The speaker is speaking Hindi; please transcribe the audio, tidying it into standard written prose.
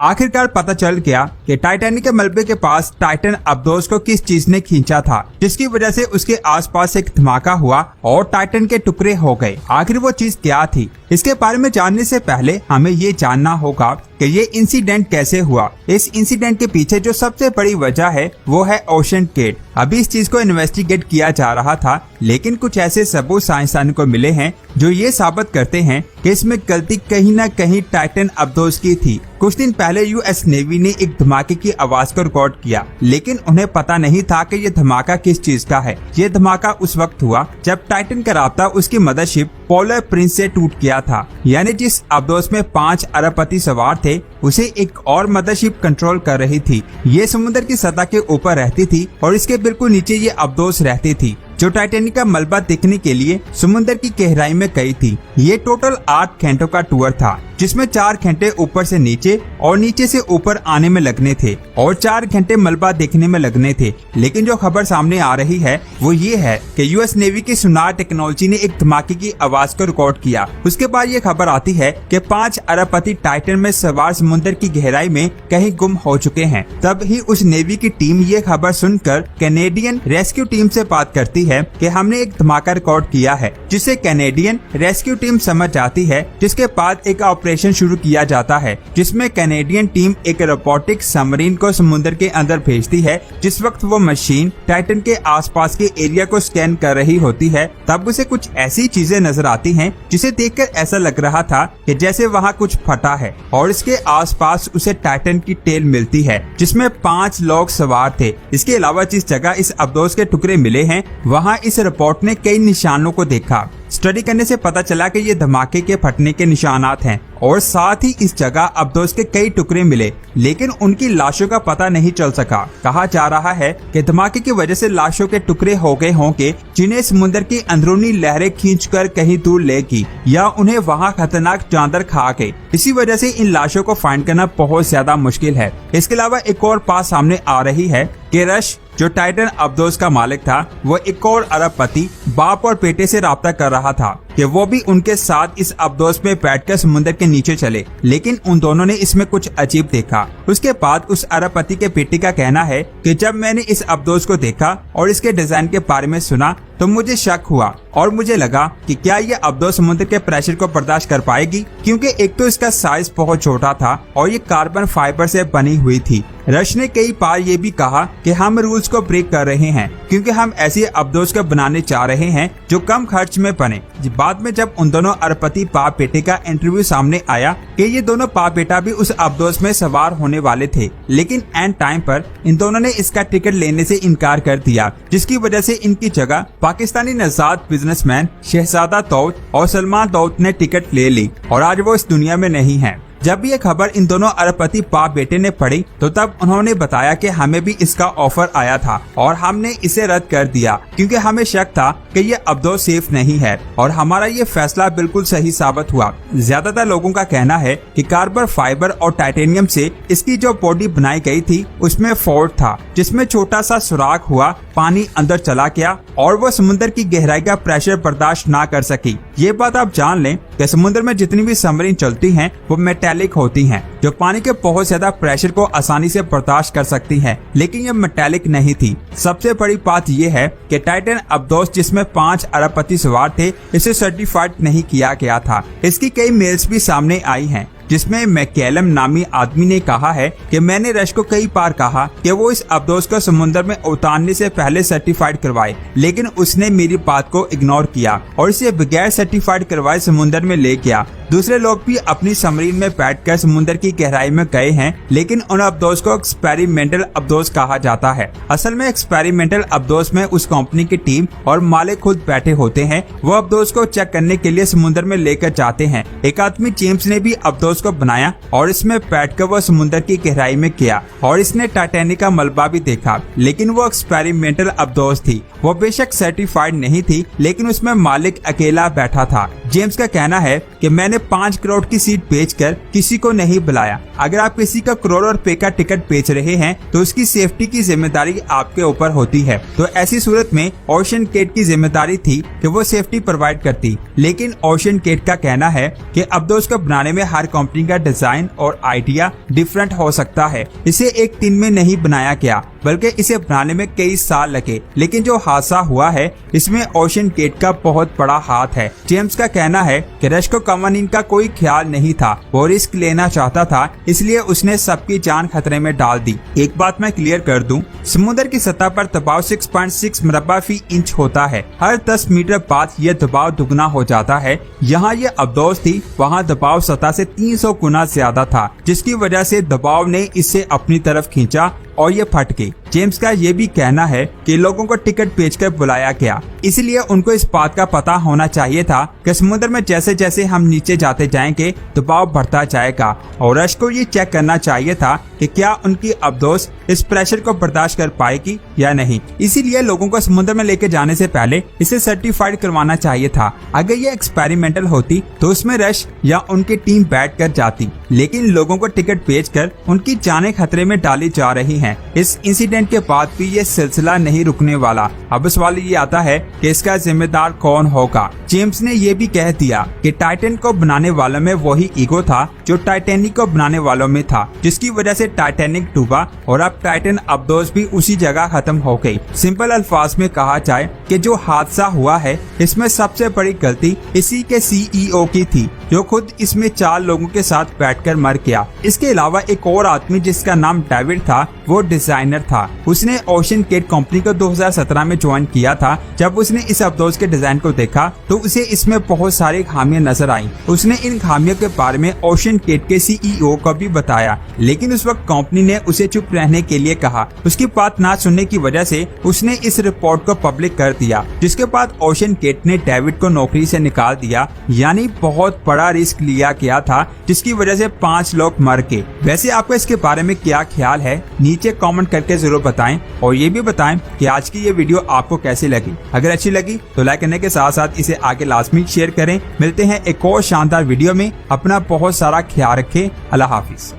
आखिरकार पता चल गया कि टाइटैनिक के मलबे के पास टाइटन अब्दोस को किस चीज ने खींचा था, जिसकी वजह से उसके आसपास एक धमाका हुआ और टाइटन के टुकड़े हो गए। आखिर वो चीज क्या थी, इसके बारे में जानने से पहले हमें ये जानना होगा कि ये इंसिडेंट कैसे हुआ। इस इंसिडेंट के पीछे जो सबसे बड़ी वजह है वो है ओशन गेट। अभी इस चीज को इन्वेस्टिगेट किया जा रहा था, लेकिन कुछ ऐसे सबूत साइंसदानों को मिले हैं जो ये साबित करते हैं कि इसमें गलती कहीं न कहीं टाइटन अब्दोस की थी। कुछ दिन पहले यूएस नेवी ने एक धमाके की आवाज को रिकॉर्ड किया, लेकिन उन्हें पता नहीं था कि ये धमाका किस चीज का है। ये धमाका उस वक्त हुआ जब टाइटन का राब्ता उसकी मदरशिप पोलर प्रिंस से टूट गया था। यानी जिस अब्दोस में 5 अरबपति सवार थे, उसे एक और मदरशिप कंट्रोल कर रही थी। ये समुद्र की सतह के ऊपर रहती थी और इसके बिल्कुल नीचे ये अब्दोस रहती थी, जो टाइटैनिक का मलबा देखने के लिए समुद्र की गहराई में गई थी। ये टोटल 8 घंटों का टूर था, जिसमें 4 घंटे ऊपर से नीचे और नीचे से ऊपर आने में लगने थे और 4 घंटे मलबा देखने में लगने थे। लेकिन जो खबर सामने आ रही है वो ये है कि यूएस नेवी की सोनार टेक्नोलॉजी ने एक धमाके की आवाज को रिकॉर्ड किया। उसके बाद ये खबर आती है कि 5 अरबपति टाइटन में सवार समुद्र की गहराई में कहीं गुम हो चुके हैं। तब ही उस नेवी की टीम ये खबर सुनकर कैनेडियन रेस्क्यू टीम से बात करती है कि हमने एक धमाका रिकॉर्ड किया है, जिसे कैनेडियन रेस्क्यू टीम समझ जाती है। जिसके बाद एक ऑपरेशन शुरू किया जाता है, जिसमें कैनेडियन टीम एक रोबोटिक सबमरीन को समुद्र के अंदर भेजती है। जिस वक्त वो मशीन टाइटन के आसपास के एरिया को स्कैन कर रही होती है, तब उसे कुछ ऐसी चीजें नजर आती हैं जिसे देखकर ऐसा लग रहा था कि जैसे वहाँ कुछ फटा है और इसके आसपास उसे टाइटन की टेल मिलती है, जिसमें 5 लोग सवार थे। इसके अलावा जिस जगह इस अब्दोस के टुकड़े मिले हैं, वहाँ इस रिपोर्ट ने कई निशानों को देखा। स्टडी करने से पता चला कि ये धमाके के फटने के निशानात हैं और साथ ही इस जगह अब्दोस के कई टुकड़े मिले, लेकिन उनकी लाशों का पता नहीं चल सका। कहा जा रहा है कि धमाके की वजह से लाशों के टुकड़े हो गए होंगे, जिन्हें समुद्र की अंदरूनी लहरें खींचकर कहीं दूर ले गई या उन्हें वहाँ खतरनाक जानवर खा गए। इसी वजह से इन लाशों को फाइंड करना बहुत ज्यादा मुश्किल है। इसके अलावा एक और बात सामने आ रही है कि रश, जो टाइटन अब्दोस का मालिक था, वो एक और अरबपति बाप और बेटे से राब्ता कर रहा था कि वो भी उनके साथ इस अब्दोस में बैठकर समुद्र के नीचे चले, लेकिन उन दोनों ने इसमें कुछ अजीब देखा। उसके बाद उस अरबपति के बेटे का कहना है कि जब मैंने इस अब्दोस को देखा और इसके डिजाइन के बारे में सुना तो मुझे शक हुआ और मुझे लगा कि क्या ये अब्दोस समुद्र के प्रेशर को बर्दाश्त कर पाएगी, क्योंकि एक तो इसका साइज बहुत छोटा था और ये कार्बन फाइबर से बनी हुई थी। रश ने कई बार ये भी कहा कि हम रूल्स को ब्रेक कर रहे हैं, क्योंकि हम ऐसे अब्दोस को बनाने चाह रहे हैं जो कम खर्च में बने। बाद में जब उन दोनों अरबपति बाप बेटे का इंटरव्यू सामने आया कि ये दोनों बाप बेटा भी उस अब्दोस में सवार होने वाले थे, लेकिन एंड टाइम पर इन दोनों ने इसका टिकट लेने से इनकार कर दिया, जिसकी वजह से इनकी जगह पाकिस्तानी नज़ाद बिजनेसमैन शहजादा दाऊद और सलमान दाऊद ने टिकट ले ली और आज वो इस दुनिया में नहीं है। जब ये खबर इन दोनों अरबपति बाप बेटे ने पढ़ी तो तब उन्होंने बताया कि हमें भी इसका ऑफर आया था और हमने इसे रद्द कर दिया, क्योंकि हमें शक था कि ये अब्दोस सेफ नहीं है और हमारा ये फैसला बिल्कुल सही साबित हुआ। ज्यादातर लोगों का कहना है कि कार्बन फाइबर और टाइटेनियम से इसकी जो बॉडी बनाई गई थी उसमें फॉल्ट था, जिसमें छोटा सा सुराख हुआ, पानी अंदर चला गया और वो समुद्र की गहराई का प्रेशर बर्दाश्त ना कर सकी। ये बात आप जान लें कि समुद्र में जितनी भी सबमरीन चलती हैं वो मेटालिक होती हैं, जो पानी के बहुत ज्यादा प्रेशर को आसानी से बर्दाश्त कर सकती हैं, लेकिन ये मेटालिक नहीं थी। सबसे बड़ी बात ये है कि टाइटन अब्दोस, जिसमें 5 अरबपति सवार थे, इसे सर्टिफाइड नहीं किया गया था। इसकी कई मेल्स भी सामने आई हैं, जिसमें मैकेलम नामी आदमी ने कहा है कि मैंने रश को कई बार कहा कि वो इस अब्दोस को समुद्र में उतारने से पहले सर्टिफाइड करवाए, लेकिन उसने मेरी बात को इग्नोर किया और इसे बगैर सर्टिफाइड करवाए समुद्र में ले गया। दूसरे लोग भी अपनी सबमरीन में बैठकर समुद्र की गहराई में गए हैं, लेकिन उन अब्दोस को एक्सपेरिमेंटल अब्दोस कहा जाता है। असल में एक्सपेरिमेंटल अब्दोस में उस कंपनी की टीम और मालिक खुद बैठे होते हैं। वो अब्दोस को चेक करने के लिए समुद्र में लेकर जाते हैं। एक आदमी जेम्स ने भी अब्दोस को बनाया और इसमें बैठकर वो समुद्र की गहराई में गया और इसने टाइटैनिक का मलबा भी देखा, लेकिन वो एक्सपेरिमेंटल अब्दोस थी। वो बेशक सर्टिफाइड नहीं थी, लेकिन उसमें मालिक अकेला बैठा था। जेम्स का कहना है कि मैंने 5 करोड़ की सीट बेचकर किसी को नहीं बुलाया। अगर आप किसी का करोड़ रुपए का टिकट बेच रहे हैं तो उसकी सेफ्टी की जिम्मेदारी आपके ऊपर होती है। तो ऐसी सूरत में ओशन गेट की जिम्मेदारी थी कि वो सेफ्टी प्रोवाइड करती। लेकिन ओशन गेट का कहना है कि अब्दोस को बनाने में हर कंपनी का डिजाइन और आइडिया डिफरेंट हो सकता है। इसे एक दिन में नहीं बनाया गया बल्कि इसे बनाने में कई साल लगे। लेकिन जो हादसा हुआ है इसमें ओशन गेट का बहुत बड़ा हाथ है। जेम्स का कहना है कि रश को कवानीन का कोई ख्याल नहीं था, वो रिस्क लेना चाहता था, इसलिए उसने सबकी जान खतरे में डाल दी। एक बात मैं क्लियर कर दूं, समुद्र की सतह पर दबाव 6.6 मुरब्बा फी इंच होता है। हर 10 मीटर बाद यह दबाव दुगना हो जाता है। यहाँ ये अब्दोस थी, वहाँ दबाव सतह से 300 गुना ज्यादा था, जिसकी वजह से दबाव ने इसे अपनी तरफ खींचा और ये फट गई। जेम्स का ये भी कहना है कि लोगों को टिकट बेचकर बुलाया गया, इसलिए उनको इस बात का पता होना चाहिए था कि समुद्र में जैसे जैसे हम नीचे जाते जाएंगे दबाव बढ़ता जाएगा और रश को ये चेक करना चाहिए था कि क्या उनकी अब्दोस इस प्रेशर को बर्दाश्त कर पाएगी या नहीं। इसीलिए लोगों को समुद्र में लेके जाने से पहले इसे सर्टिफाइड करवाना चाहिए था। अगर ये एक्सपेरिमेंटल होती तो उसमें रश या उनकी टीम बैठ कर जाती, लेकिन लोगों को टिकट बेचकर उनकी जानें खतरे में डाली जा रही हैं। इस इंसिडेंट के बाद भी ये सिलसिला नहीं रुकने वाला। अब सवाल ये आता है कि इसका जिम्मेदार कौन होगा। जेम्स ने ये भी कह दिया कि टाइटन को बनाने वालों में वही ईगो था जो टाइटैनिक को बनाने वालों में था, जिसकी वजह से टाइटैनिक डूबा और अब टाइटन अब्दोस भी उसी जगह खत्म हो गई। सिंपल अल्फाज में कहा जाए कि जो हादसा हुआ है इसमें सबसे बड़ी गलती इसी के CEO की थी, जो खुद इसमें 4 लोगों के साथ बैठकर मर गया। इसके अलावा एक और आदमी जिसका नाम डेविड था, वो डिजाइनर था। उसने ओशन गेट कंपनी को 2017 में ज्वाइन किया था। जब उसने इस अब्दोस के डिजाइन को देखा तो उसे इसमें बहुत सारी खामियां नजर आई। उसने इन खामियों के बारे में ओशन गेट के CEO को भी बताया, लेकिन उस वक्त कंपनी ने उसे चुप रहने के लिए कहा। उसकी बात ना सुनने की वजह से उसने इस रिपोर्ट को पब्लिक कर दिया, जिसके बाद ओशन गेट ने डेविड को नौकरी से निकाल दिया। यानी बहुत बड़ा रिस्क लिया गया था, जिसकी वजह से 5 लोग मर गए। वैसे आपको इसके बारे में क्या ख्याल है, नीचे कमेंट करके जरूर बताएं और ये भी बताएं कि आज की ये वीडियो आपको कैसी लगी। अगर अच्छी लगी तो लाइक करने के साथ साथ इसे आगे लाजमी शेयर करें। मिलते हैं एक और शानदार वीडियो में। अपना बहुत सारा ख्याल रखें। अल्लाह हाफिज।